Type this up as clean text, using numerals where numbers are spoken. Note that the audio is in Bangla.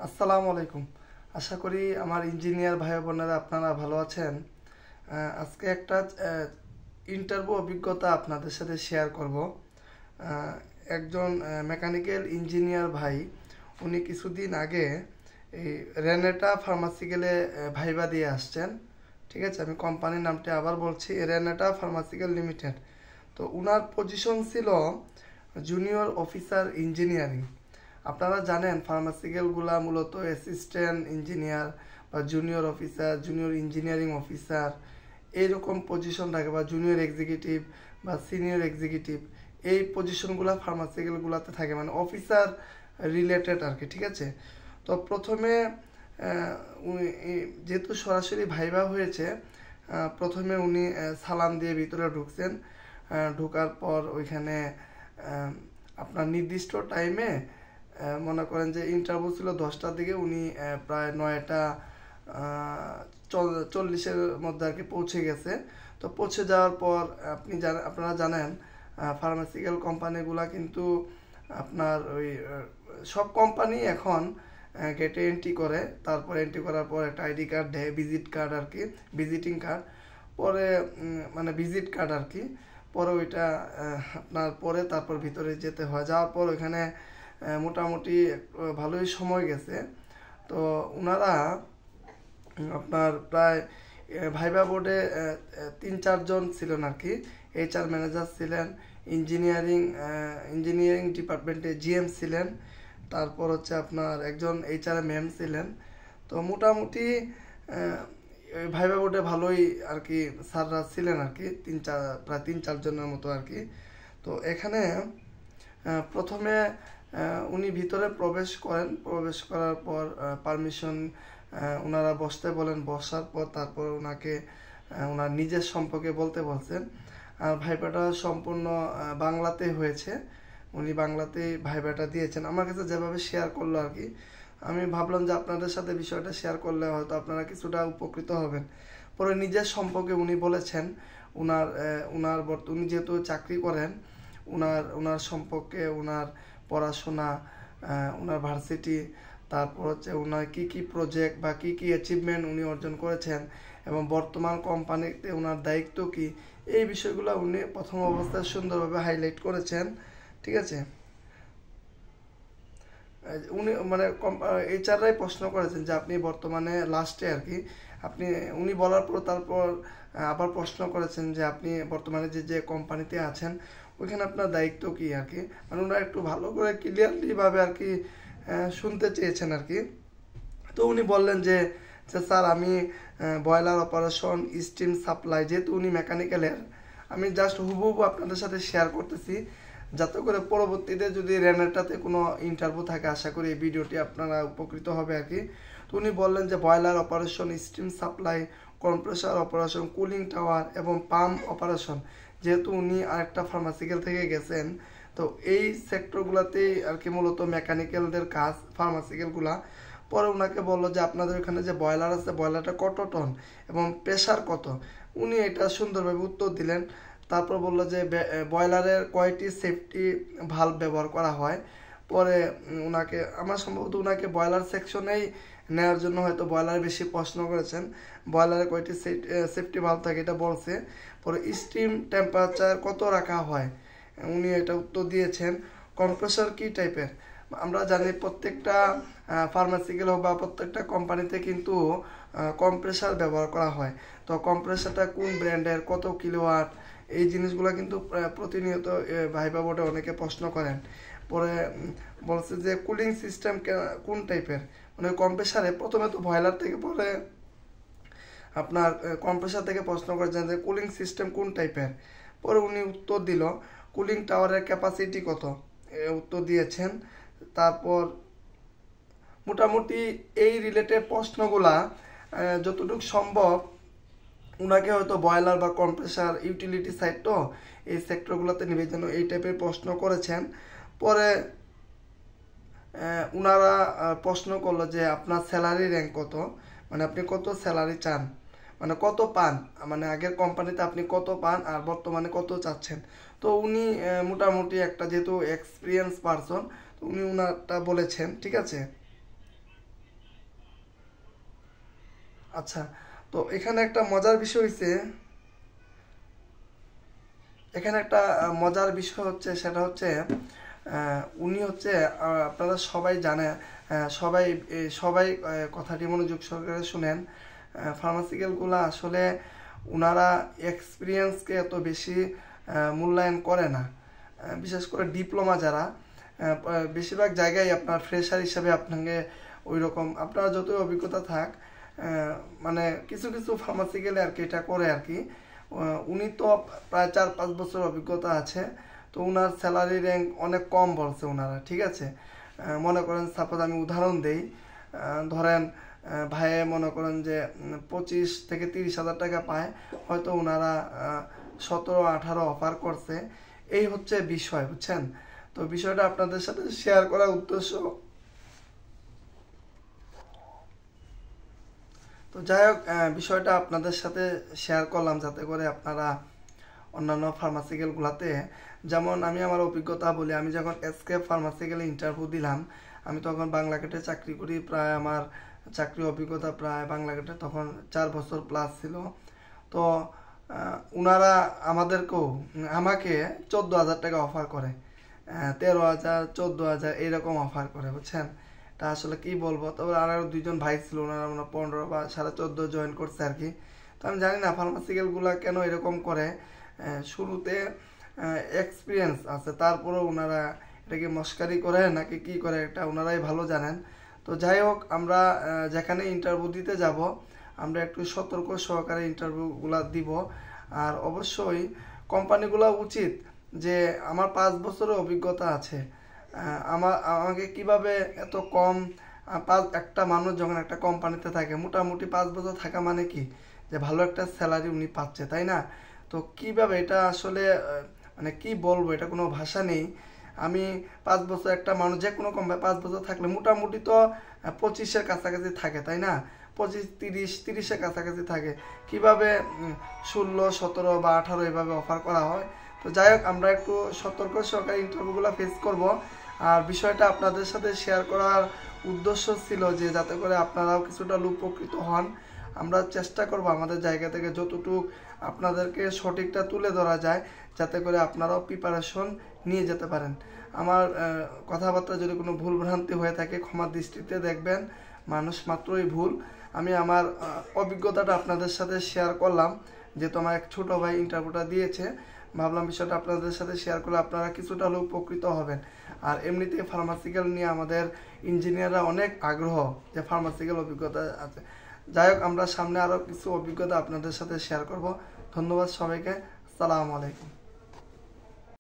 আসসালামু আলাইকুম। আশা করি আমার ইঞ্জিনিয়ার ভাই বোনেরা আপনারা ভালো আছেন। আজকে একটা ইন্টারভিউ অভিজ্ঞতা আপনাদের সাথে শেয়ার করব। আহ, একজন মেকানিক্যাল ইঞ্জিনিয়ার ভাই, উনি কিছুদিন আগে এই রেনেটা ফার্মাসিক্যালে ভাইবা দিয়ে আসছেন। ঠিক আছে, আমি কোম্পানির নামটা আবার বলছি, রেনেটা ফার্মাসিক্যাল লিমিটেড। তো উনার পজিশন ছিল জুনিয়র অফিসার ইঞ্জিনিয়ারিং। আপনারা জানেন ফার্মাসিক্যালগুলা মূলত অ্যাসিস্ট্যান্ট ইঞ্জিনিয়ার বা junior officer, junior engineering officer এইরকম পজিশন থাকে, বা জুনিয়র এক্সিকিউটিভ বা সিনিয়র এক্সিকিউটিভ, এই পজিশনগুলো ফার্মাসিক্যালগুলোতে থাকে, মানে অফিসার রিলেটেড আর কি। ঠিক আছে, তো প্রথমে যেহেতু সরাসরি ভাইবা হয়েছে, প্রথমে উনি সালাম দিয়ে ভিতরে ঢুকছেন। ঢোকার পর ওইখানে আপনার নির্দিষ্ট টাইমে, মনে করেন যে ইন্টারভিউ ছিল 10টার দিকে, উনি প্রায় 9টা 40-এর মধ্যে আর কি পৌঁছে গেছে। তো পৌঁছে যাওয়ার পর আপনারা জানেন ফার্মাসিক্যাল কোম্পানিগুলা কিন্তু আপনার ওই সব কোম্পানি এখন গেটে এন্ট্রি করে, তারপর এন্ট্রি করার পর একটা আইডি কার্ড দেয়, ভিজিট কার্ড আর কি, ভিজিটিং কার্ড। পরে মানে ভিজিট কার্ড আর কি, পরে ওইটা আপনার পরে তারপর ভিতরে যেতে হয়। যাওয়ার পর ওইখানে মোটামুটি ভালোই সময় গেছে। তো ওনারা আপনার প্রায় ভাইবা বোর্ডে 3-4 জন ছিলেন আর কি। HR ম্যানেজার ছিলেন, ইঞ্জিনিয়ারিং ডিপার্টমেন্টে GM ছিলেন, তারপর হচ্ছে আপনার একজন HR ম্যাম ছিলেন। তো মোটামুটি ভাইবা বোর্ডে ভালোই আর কি স্যাররা ছিলেন আর কি, প্রায় 3-4 জনের মতো আর কি। তো এখানে প্রথমে উনি ভিতরে প্রবেশ করেন। প্রবেশ করার পর পারমিশন ওনারা বসতে বলেন। বসার পর তারপর ওনাকে ওনার নিজের সম্পর্কে বলতে বলছেন। আর ভাইবাটা সম্পূর্ণ বাংলাতে হয়েছে। উনি বাংলাতেই ভাইবাটা দিয়েছেন, আমার কাছে যেভাবে শেয়ার করলো আর কি। আমি ভাবলাম যে আপনাদের সাথে বিষয়টা শেয়ার করলে হয়তো আপনারা কিছুটা উপকৃত হবেন। পরে নিজের সম্পর্কে উনি বলেছেন, উনার উনি যেহেতু চাকরি করেন, উনার সম্পর্কে, উনার পড়াশোনা, উনার ভার্সিটি, তারপর হচ্ছে উনার কি প্রজেক্ট বা কি অ্যাচিভমেন্ট উনি অর্জন করেছেন, এবং বর্তমান কোম্পানিতে উনার দায়িত্ব কি, এই বিষয়গুলো উনি প্রথম অবস্থায় সুন্দরভাবে হাইলাইট করেছেন। ঠিক আছে, উনি মানে HRরাই প্রশ্ন করেছেন যে আপনি বর্তমানে লাস্টে আর কি, উনি বলার পর তারপর আবার প্রশ্ন করেছেন যে আপনি বর্তমানে যে কোম্পানিতে আছেন ওইখানে আপনার দায়িত্ব কি আর কি। মানে ওনারা একটু ভালো করে ক্লিয়ারলি ভাবে আর কি শুনতে চেয়েছেন আর কি। তো উনি বললেন যে স্যার আমি বয়লার অপারেশন, স্টিম সাপ্লাই, যেহেতু উনি মেকানিক্যালের, আমি জাস্ট হুবহু আপনাদের সাথে শেয়ার করতেছি, যাতে করে পরবর্তীতে যদি রেনেটাতে কোনো ইন্টারভিউ থাকে, আশা করি এই ভিডিওটি আপনারা উপকৃত হবে আর কি। তো উনি বললেন যে boiler operation, steam supply, compressor operation, cooling tower এবং পাম্প অপারেশন, যেহেতু উনি আরেকটা ফার্মাসিক্যাল থেকে গেছেন, তো এই সেক্টরগুলোতেই আর কি মূলত মেকানিক্যালদের কাজ, ফার্মাসিক্যালগুলা। পরে ওনাকে বললো যে আপনাদের ওখানে যে বয়লার আছে, বয়লারটা কত টন এবং প্রেশার কত। উনি এটা সুন্দরভাবে উত্তর দিলেন। তারপর বললো যে বয়লারের কয়টি সেফটি ভালভ ব্যবহার করা হয়। পরে ওনাকে, আমার সম্ভবত ওনাকে বয়লার সেকশনেই নেওয়ার জন্য হয়তো বয়লার বেশি প্রশ্ন করেছেন, বয়লারে কয়টি সেফটি ভালভ থাকে এটা বলছে। পরে স্টিম টেম্পারেচার কত রাখা হয়, উনি এটা উত্তর দিয়েছেন। কম্প্রেসর কি টাইপের, আমরা জানি প্রত্যেকটা ফার্মাসিক্যাল হোক বা প্রত্যেকটা কোম্পানিতে কিন্তু কম্প্রেসার ব্যবহার করা হয়। তো কম্প্রেসারটা কোন ব্র্যান্ডের, কত কিলোওয়াট, এই জিনিসগুলো কিন্তু প্রতিনিয়ত ভাইবা বোর্ডে অনেকে প্রশ্ন করেন। পরে বলছে যে কুলিং সিস্টেম কোন টাইপের, মানে কম্প্রেসারে প্রথমে তো বয়লার থেকে, পরে আপনার কম্প্রেসার থেকে প্রশ্ন করেছেন যে কুলিং সিস্টেম কোন টাইপের। পরে উনি উত্তর দিল কুলিং টাওয়ারের ক্যাপাসিটি কত, উত্তর দিয়েছেন। তারপর মোটামুটি এই রিলেটেড প্রশ্নগুলা যতটুকু সম্ভব উনাকে হয়তো বয়লার বা কম্প্রেসার ইউটিলিটি সাইড, তো এই সেক্টরগুলোতে নেবে জন্য এই টাইপের প্রশ্ন করেছেন। পরে উনারা প্রশ্ন করলো যে আপনার স্যালারি র্যাঙ্ক কত, মানে আপনি কত স্যালারি চান, মানে কত পান, মানে আগের কোম্পানিতে আপনি কত পান আর বর্তমানে কত চাচ্ছেন। তো উনি মোটামুটি একটা যেহেতু এক্সপিরিয়েন্স পারসন, উনি উনারটা বলেছেন। ঠিক আছে, আচ্ছা, তো এখানে একটা মজার বিষয় হচ্ছে, এখানে একটা মজার বিষয় হচ্ছে, সেটা হচ্ছে উনি হচ্ছে আপনারা সবাই জানে, সবাই সবাই কথাটি মনোযোগ সহকারে শুনেন। ফার্মাসিক্যালগুলো আসলে ওনারা এক্সপিরিয়েন্সকে এত বেশি মূল্যায়ন করে না। বিশেষ করে ডিপ্লোমা যারা, বেশিরভাগ জায়গায় আপনার ফ্রেশার হিসাবে আপনাকে ওই রকম আপনার যতই অভিজ্ঞতা থাক, মানে কিছু কিছু ফার্মাসিক্যালে আর কি এটা করে আর কি। উনি তো প্রায় 4-5 বছর অভিজ্ঞতা আছে, তো উনার স্যালারি র্যাঙ্ক অনেক কম বলছে ওনারা, ঠিক আছে। মনে করেন সাপোজ আমি উদাহরণ দেই, ধরেন ভাইয়ে মনে করেন যে 25 থেকে 30 হাজার টাকা পায়, হয়তো ওনারা 17-18 অফার করছে। এই হচ্ছে বিষয়, বুঝছেন। তো বিষয়টা আপনাদের সাথে শেয়ার করার উদ্দেশ্য। তো যাই হোক, বিষয়টা আপনাদের সাথে শেয়ার করলাম যাতে করে আপনারা অন্যান্য ফার্মাসিক্যালগুলোতে, যেমন আমি আমার অভিজ্ঞতা বলি, আমি যখন এসকেপ ফার্মাসিক্যালে ইন্টারভিউ দিলাম, আমি তখন বাংলাগেটে চাকরি করি, প্রায় আমার চাকরি অভিজ্ঞতা প্রায় বাংলাগেটে তখন 4 বছর প্লাস ছিল। তো ওনারা আমাদেরকেও, আমাকে 14,000 টাকা অফার করে, 13,000, 14,000 এইরকম অফার করে, বুঝছেন। তা আসলে কি বলবো। তবে আরও দুইজন ভাই ছিল, ওনারা 15 বা 14.5 জয়েন করছে আর কি। তো আমি জানি না ফার্মাসিক্যালগুলা কেন এরকম করে। শুরুতে এক্সপিরিয়েন্স আছে, তারপরেও ওনারা এটাকে মস্কারি করে নাকি কি করে, এটা ওনারাই ভালো জানেন। তো যাই হোক, আমরা যেখানে ইন্টারভিউ দিতে যাব, আমরা একটু সতর্ক সহকারে ইন্টারভিউগুলা দিব। আর অবশ্যই কোম্পানিগুলো উচিত যে আমার 5 বছরের অভিজ্ঞতা আছে, আমাকে কিভাবে এত কম, একটা মানুষ যখন একটা কোম্পানিতে থাকে মোটামুটি 5 বছর থাকা মানে কি, যে ভালো একটা স্যালারি উনি পাচ্ছে, তাই না। তো কিভাবে এটা আসলে মানে কি বলবো, এটা কোনো ভাষা নেই। আমি 5 বছর, একটা মানুষ যে কোনো কোম্পানি 5 বছর থাকলে মোটামুটি তো 25-এর কাছাকাছি থাকে, তাই না। 25, 30-30-এর কাছাকাছি থাকে, কিভাবে 16, 17 বা 18 এভাবে অফার করা হয়। তো যাই হোক, আমরা একটু সতর্ক সহকারে ইন্টারভিউগুলো ফেস করব। আর বিষয়টা আপনাদের সাথে শেয়ার করার উদ্দেশ্য ছিল যে যাতে করে আপনারাও কিছুটা উপকৃত হন। আমরা চেষ্টা করব আমাদের জায়গা থেকে যতটুকু আপনাদেরকে সঠিকটা তুলে ধরা যায়, যাতে করে আপনারাও প্রিপারেশন নিয়ে যেতে পারেন। আমার কথাবার্তা যদি কোনো ভুল ভ্রান্তি হয়ে থাকে ক্ষমা দৃষ্টিতে দেখবেন, মানুষ মাত্রই ভুল। আমি আমার অভিজ্ঞতাটা আপনাদের সাথে শেয়ার করলাম, যেহেতু আমার এক ছোটো ভাই ইন্টারভিউটা দিয়েছে, ভাবলাম বিষয়টা আপনাদের সাথে শেয়ার করলে আপনারা কিছুটা হলেও উপকৃত হবেন। আর এমনিতেই ফার্মাসিক্যাল নিয়ে আমাদের ইঞ্জিনিয়াররা অনেক আগ্রহ যে ফার্মাসিক্যাল অভিজ্ঞতা আছে। যাই হোক, আমরা সামনে আরও কিছু অভিজ্ঞতা আপনাদের সাথে শেয়ার করব। ধন্যবাদ সবাইকে। আসসালামু আলাইকুম।